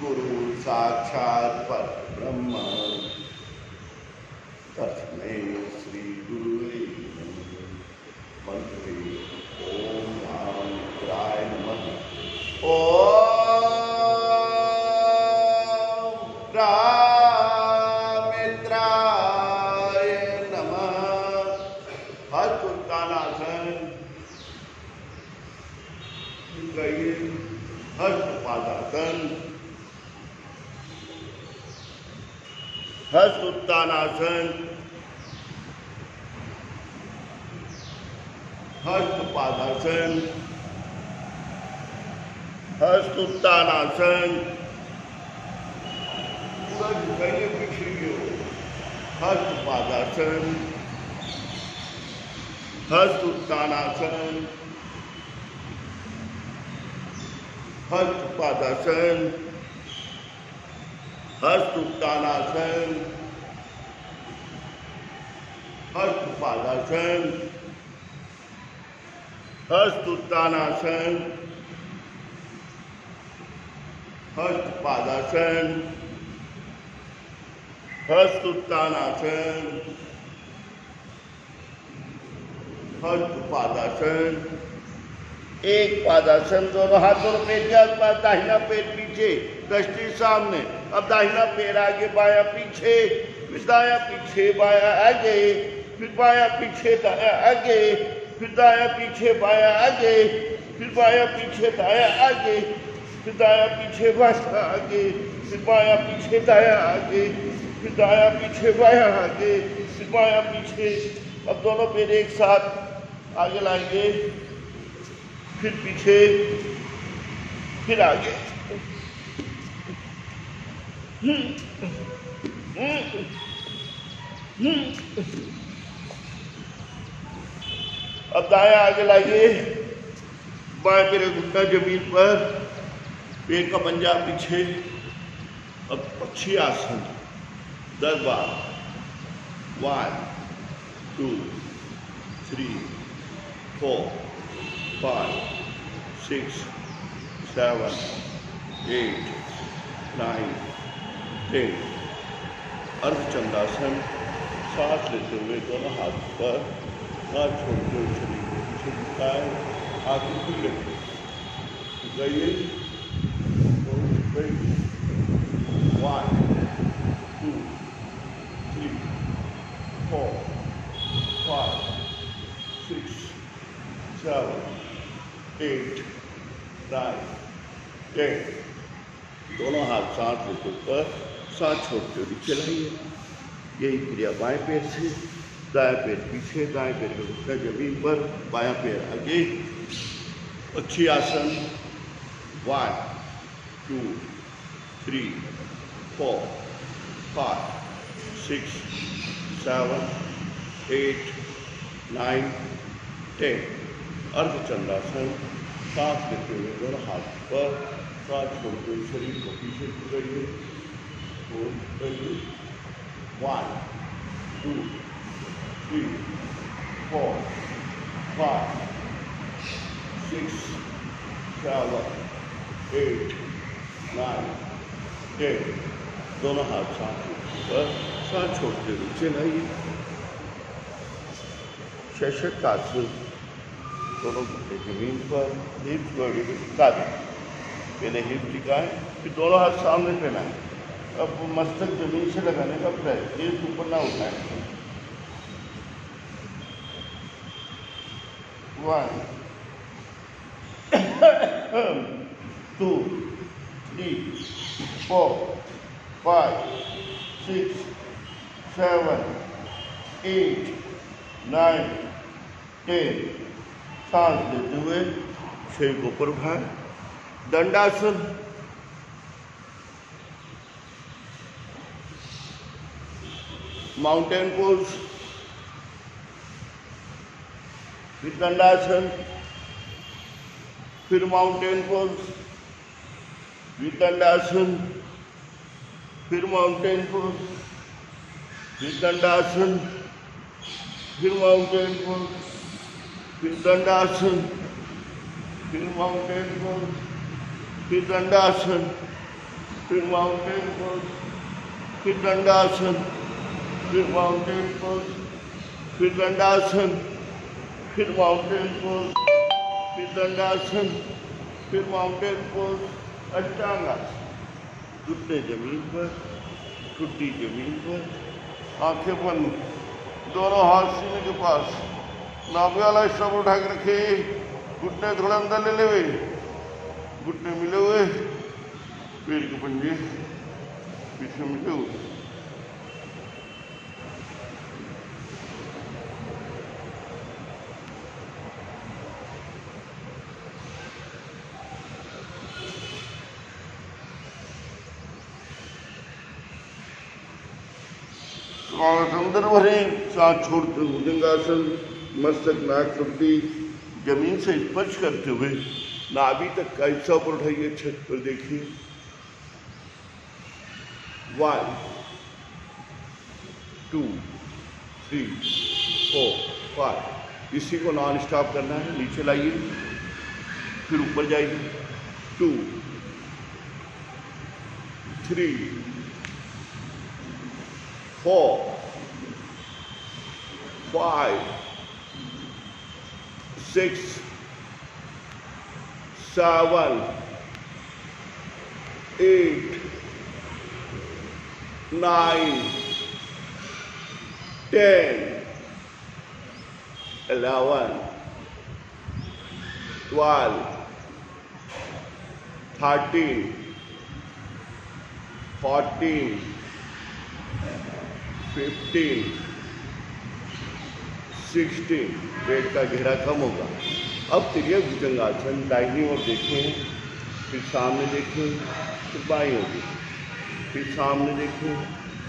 गुरु साक्षात् परब्रह्म तस्मै श्री गुरुवे मंत्रे ओम राम मित्राय नमः। ओम राम मित्राय नमः। हस्त उत्तानासन गए, हस्त पादासन, हस्त उत्तानासन, हस्त पादासन, हस्त उत्तानासन, पूरा पहले पीछे की ओर, हस्त पादासन, हस्त उत्तानासन, हस्त पादासन, हस्त उत्तानासन, हस्त पादासन, हस्त उत्तानासन, हस्त पादासन, हस्त उत्तानासन, हस्त पादासन। एक पादासन, दोनों हाथ दोनों पेट के आसपास, दाहिना पेट पीछे, दृष्टि सामने। अब दाहिना पैर आगे, बाया पीछे, फिर दाया पीछे, बाया आगे, फिर बाया पीछे, दाया आगे, फिर दाया पीछे, बाया आगे, फिर बाया पीछे, दाया आगे, फिर दाया पीछे, बाया आगे, फिर बाया पीछे, दाया आगे, फिर दाया पीछे, बाया आगे, फिर बाया पीछे। अब दोनों पैर एक साथ आगे लाएंगे, फिर पीछे, फिर आगे। अब दाया आगे लाइए, बाएं पैर का घुटना जमीन पर, पैर का पंजा पीछे। अब पक्षी आसन 10 बार। 1 2 3 4 5 6 7 8 9 10। अर्धचंद्रासन, सांस लेते हुए दोनों हाथ पर, हाथ छोड़ते हुए शरीर को पीछे झुकाए, आगे खुले गइए। 1 2 3 4 5 6 7 8 9 10। दोनों हाथ सांस लेते ऊपर, सांस छोड़ते हुए नीचे लाइए। यही क्रिया बाएं पैर से, दाएं पैर पीछे, दाएं पैर का घुटना जमीन पर, बायां पैर आगे। पक्षी आसन 1 2 3 4 5 6 7 8 9 10। अर्धचंद्रासन, सांस लेते हुए दोनों हाथ पर, सांस छोड़ते हुए शरीर को पीछे झुकाइए। 1 2 3 4 5 6 7 8 9 10। दोनों हाथ सांस पर, सांस छोड़ते हुए नीचे लाइए। शशक आसन, दोनों घुटने जमीन पर, हिप्स बॉडी को टिका दें। पहले हिप टिकाएं, फिर दोनों हाथ सामने फैलाएं। अब मस्तक जमीन से लगाने का प्रयास, हिप ऊपर ना उठाएं। 1 2 3 4 5 6 7 8 9 10। सांस लेते हुए शरीर को ऊपर उठाएं। दंडासन, माउंटेन पोज, फिर दंडासन, फिर माउंटेन पोज, फिर दंडासन, फिर माउंटेन पोज, फिर दंडासन, फिर माउंटेन पोज, फिर दंडासन, फिर माउंटेन पोज, फिर दंडासन, फिर माउंटेन पोज, फिर दंडासन, फिर माउंटेन पोज, फिर दंडासन, फिर माउंटेन पोज, फिर दंडासन, फिर माउंटेन पोज, अष्टांगासन। घुटने जमीन पर, ठुड्डी जमीन पर, आंखें बंद, दोनों हाथ सीने के पास, नाभि वाला हिस्सा उठा के रखे, घुटने थोड़ा अंदर ले ले, घुटने मिले हुए, पैर के पंजे पीछे मिले हुए। सांस अंदर भरे, सांस छोड़ते भुजंगासन, मस्तक नाक ठुड्डी जमीन से स्पर्श करते हुए नाभि तक का हिस्सा पर उठाइए, छत पर देखिए। 1 2 3 4 5। इसी को नॉन स्टॉप करना है। नीचे लाइए, फिर ऊपर जाइए। 2 3 4 5 6 7 8 9 10 11 12 13 14 15 16। पेट का घेरा कम होगा। अब तिर्यक भुजंगासन, दाहिनी ओर देखें, फिर सामने देखें, फिर बाईं ओर देखें, फिर सामने देखें,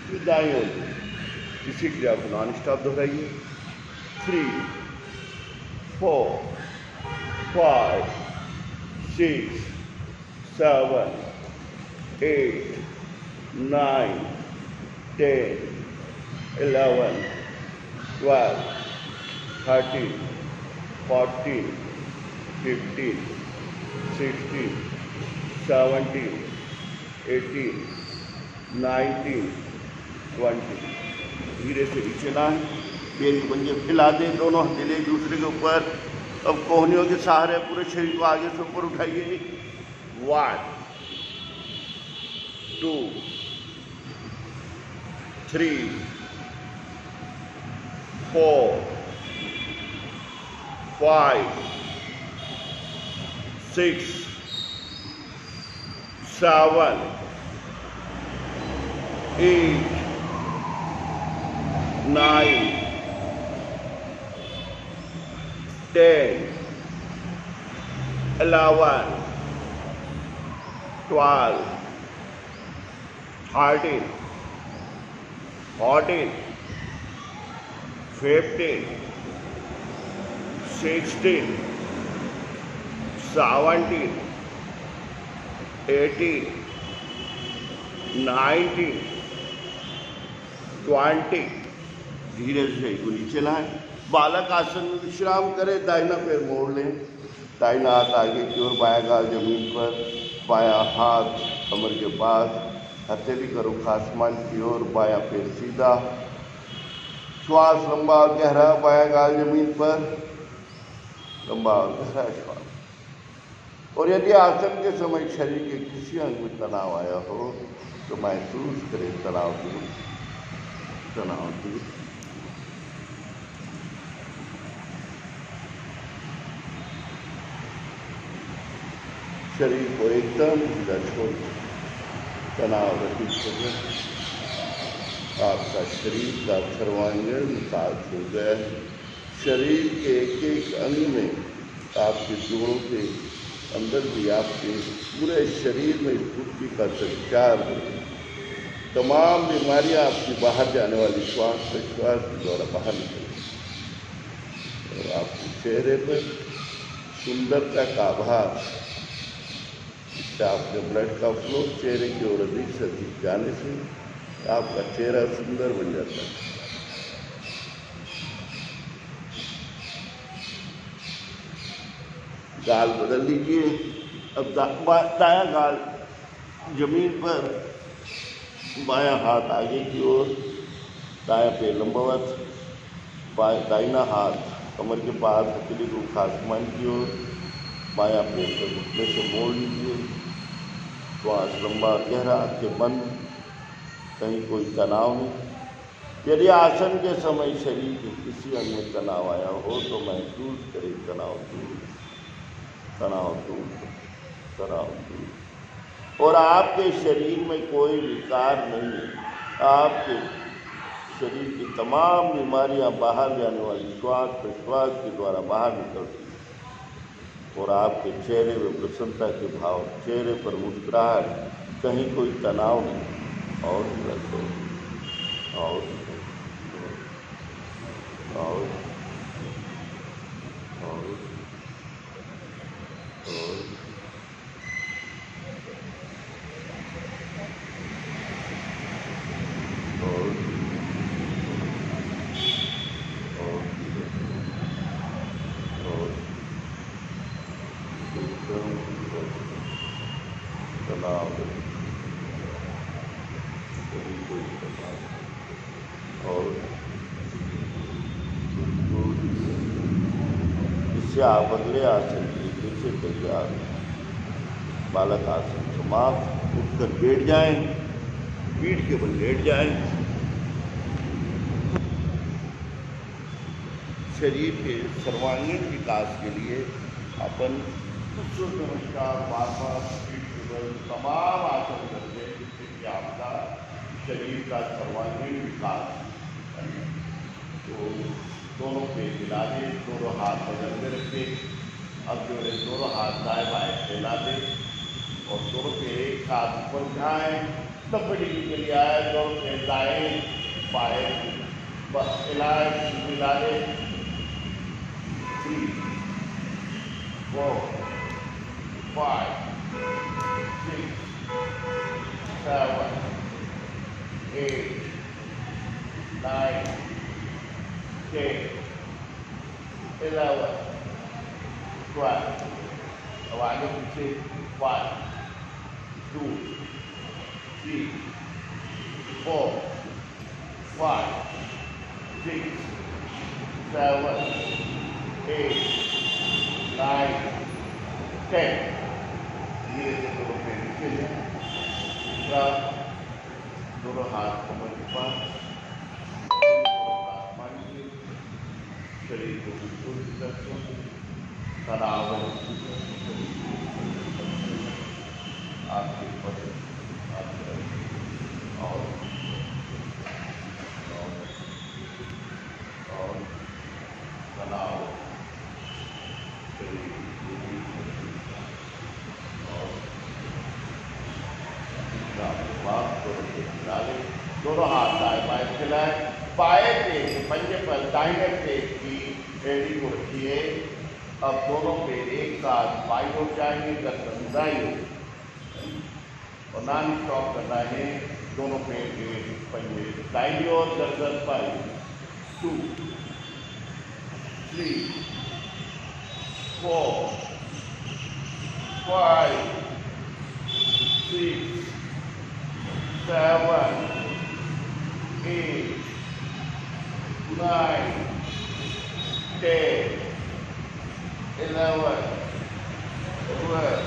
फिर दाईं ओर देखें। इसी क्रिया को नॉन स्टॉप दोहराइए। 3 4 5 6 7 8 9 10 11 12 13 14 15 16 17 18 19 20। धीरे से नीचे लाएं, पैर के पंजे फैला दें, दोनों हथेली एक दूसरे के ऊपर। अब कोहनियों के सहारे पूरे शरीर को आगे से ऊपर उठाइए। 1 2 3 4 5 6 7 8 9 10 11 12 13 14 15 16 17 18 19 20। धीरे से को नीचे लाएं। बालक आसन में विश्राम करें, दाहिना पैर मोड़ लें, दाहिना हाथ आगे की ओर, बायां गाल जमीन पर, बायां हाथ कमर के पास, हथेली का रुख आसमान की ओर, बायां पैर सीधा। श्वास लंबा और गहरा, बायां गाल जमीन पर, लंबा और गहरा श्वास। और यदि आसन के समय शरीर के किसी अंग में तनाव आया हो तो महसूस करें तनाव दूर। शरीर को एकदम सीधा छोड़, तनाव रहित करें। आपका शरीर का सर्वांगीण विकास हो गया है। शरीर के एक एक अंग में, आपके जोड़ों के अंदर भी, आपके पूरे शरीर में स्फूर्ति का संचार हो। तमाम बीमारियां आपकी बाहर जाने वाली श्वास प्रश्वास के द्वारा बाहर निकलेंगी और आपके चेहरे पर सुंदरता का आभास, इससे आपके ब्लड का फ्लो चेहरे की ओर अधिक से अधिक जाने से आपका चेहरा सुंदर बन जाता है। गाल बदल लीजिए। अब दायां गाल जमीन पर बायां हाथ आगे की ओर, दायां पैर लंबवत, दाहिना हाथ कमर के पास हथेली रुख आसमान की ओर, बायां पैर को घुटने से मोड़ लीजिए। श्वास लंबा गहरा, आंखें बंद, कहीं कोई तनाव नहीं। यदि आसन के समय शरीर के किसी अंग में तनाव आया हो तो महसूस करें तनाव दूर, तनाव दूर, तनाव दूर। और आपके शरीर में कोई विकार नहीं है। आपके शरीर की तमाम बीमारियां बाहर जाने वाली श्वास प्रश्वास के द्वारा बाहर निकलती हैं। और आपके चेहरे में प्रसन्नता के भाव, चेहरे पर मुस्कुराहट, कहीं कोई तनाव नहीं। और लगते और और तनाव और इससे आप अगले आसन के लिए फिर से तैयार। बालक आसन समाप्त। उठकर बैठ जाएं, पीठ के बल लेट जाएं। शरीर के सर्वांगीण विकास के लिए अपन सूर्य नमस्कार बार पीठ के बल तमाम आसन करते हैं, जिससे कि आपका शरीर का सर्वांगीण विकास। तो दोनों पैर हिला दे, दोनों हाथ बगल में रखे। अब जो है दोनों हाथ दाएं बाएं फैला दे और दोनों पैर एक साथ ऊपर उठाएं। 90 डिग्री के लिए आए, दोनों पैर दाएं बाएं बस मिला दे। 3, 4, 5, 6, 7, 8, 9, 10, 11, 12। अब आगे पीछे 1, 2, 3, 4, 5, 6, 7, 8, 9, 10। धीरे से दोनों पैर नीचे जाए। दोनों हाथ कमर के पास, शरीर को बिल्कुल रखो। तनाव आपके पद और तनाव शरीर दोनों हाथ दाएं बाएं फैलाएं। बाएं पैर के पंजे पर दाहिने पैर की एड़ी को रखिए। अब दोनों पैर एक साथ बाईं ओर जाएंगे, गर्दन दाईं ओर, और नॉन स्टॉप करना है। दोनों पैर के पंजे दाईं ओर, गर्दन बाईं। 2, 3, 4, 5, 6, 7, 8, 9, 10, 11, 12, 13,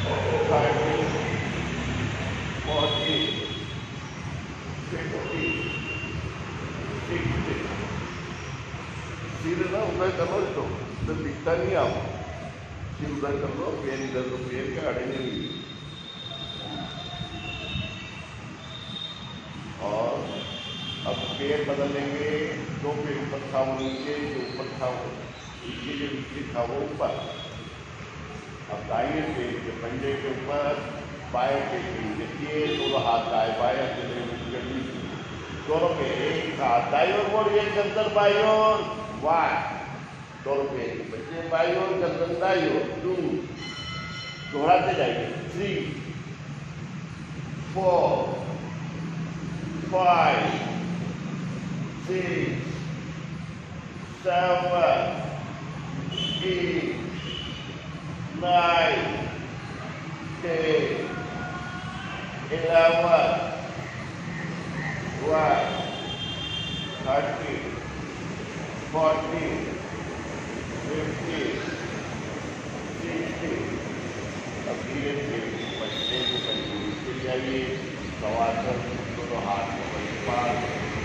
14, 15, 16। सीधे ना उधर कर लो, तो दिखता नहीं आप। सिर उधर कर लो, पैर इधर, तो पैर के अड़े नहीं। और अब पैर बदलेंगे। 2 पैर ऊपर था वो नीचे, जो ऊपर था वो नीचे, जो नीचे था वो ऊपर। अब दाहिने पैर के पंजे के ऊपर, बाएं पैर के नीचे किए। दोनों हाथ दाएं बाएं दोनों पैर एक साथ दाईं ओर मोड़िए, गर्दन बाईं ओर। 1, दोनों पैर के पंजे बाईं ओर, गर्दन दाईं ओर। 2, दोहराते जाइए। 3, 4, 5, 6, 7, 8, 9, 10, 11, 12, 13, 14, 15, 16। अब धीरे धीरे बच्चे को कहीं नीचे जाइए, सवासन दोनों हाथ कमर के पास,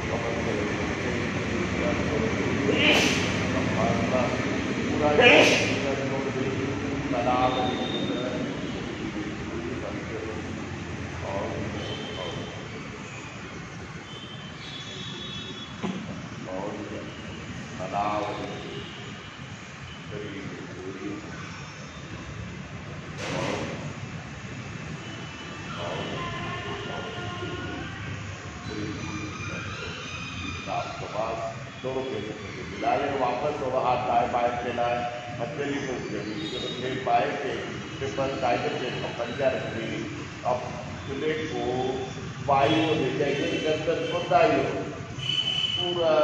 कमर के पूरा तनाव दोनों मिला लें, वापस दोनों हाथ दाएं बाएं फैलाएं, हथेली को फिर बाएं से ट्रिपल टाइगर प्लेट का पंजा रखिए। अब प्लेट को बाई ओर ले जाइए, गर्दन को दाई ओर पूरा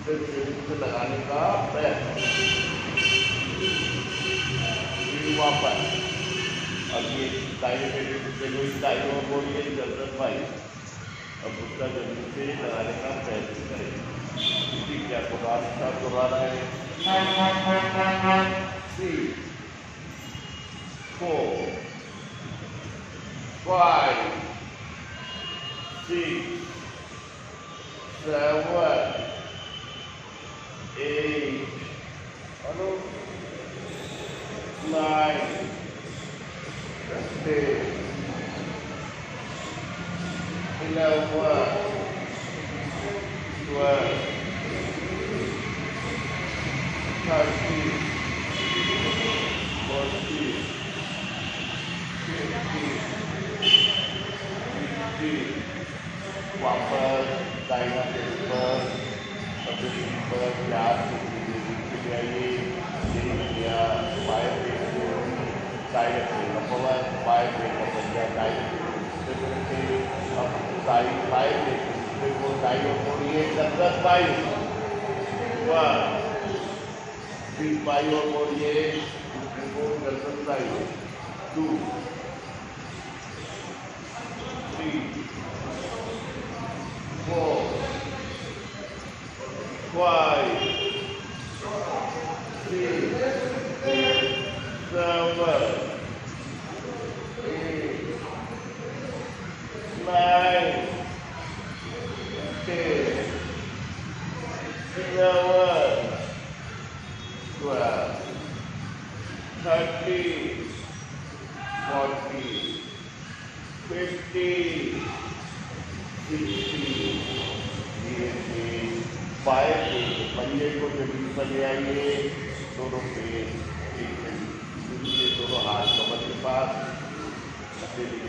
से लगाने का प्रयास। वापस अब ये दाहिने ओर बोलिए, गर्दन बाई। अब उसका जमीन से लगाने का प्रयत्न करें। इसी क्या को रास्ता दोहराना है। 3, 4, 5, 6, 7, 8, 9, 10, 11, 12, 13, 14, 15, 16। वापस दाहिना पेट पर, प्यार से नीचे जाइए। किया बाएं पेट को दाहिने पेट का पवन, बाएं पेट का पंजा दाहिने पेट। अब बाएं पेट को दाई ओर मोड़िए, गर्दन बाई, फिर बाई ओर मोड़िए, गर्दन दाई, 2, 3, 4, 5, 6, 7, 8, 9, 10, 11, 12, 13, 14, 15, 16। बाएं पंजे को जमीन पर ले आइए, दोनों पेट नीचे, दोनों हाथ कमर के पास, हथेली की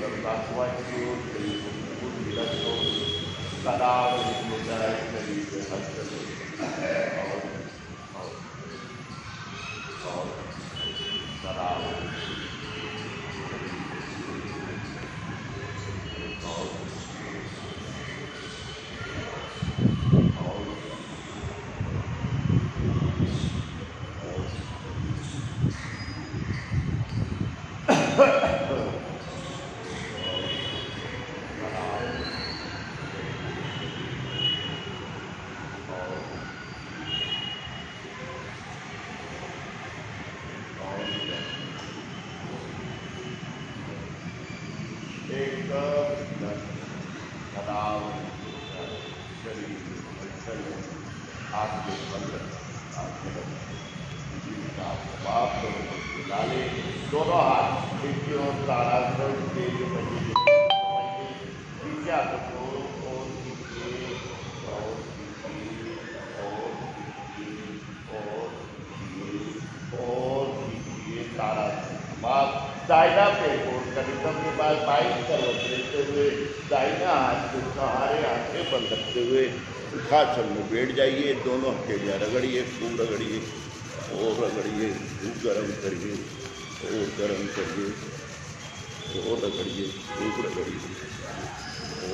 ओर, शरीर को मिलत हो, तनाव हो जाए, शरीर में हलचल और तनाव दोनों हाथ नीचे और ताड़ासन तेज बजे नीचे हाथों को और नीचे और नीचे और नीचे ताड़ासन। बाद दाहिना पेट को कनिकम के बाद बाईं तरफ लेते हुए दाहिना हाथ को सहारे हाथ से बंद रखते हुए सुखासन में बैठ जाइए। दोनों हथेलियाँ रगड़िए, खूब रगड़िए और रगड़िए, खूब गर्म करिए और गर्म करिए और रगड़िए, खूब रगड़िए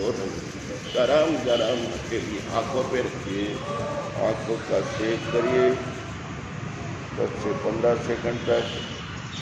और गरम गरम हथेली आँखों पे रखिए, आँखों का सेक करिए 10 से 15 सेकंड तक।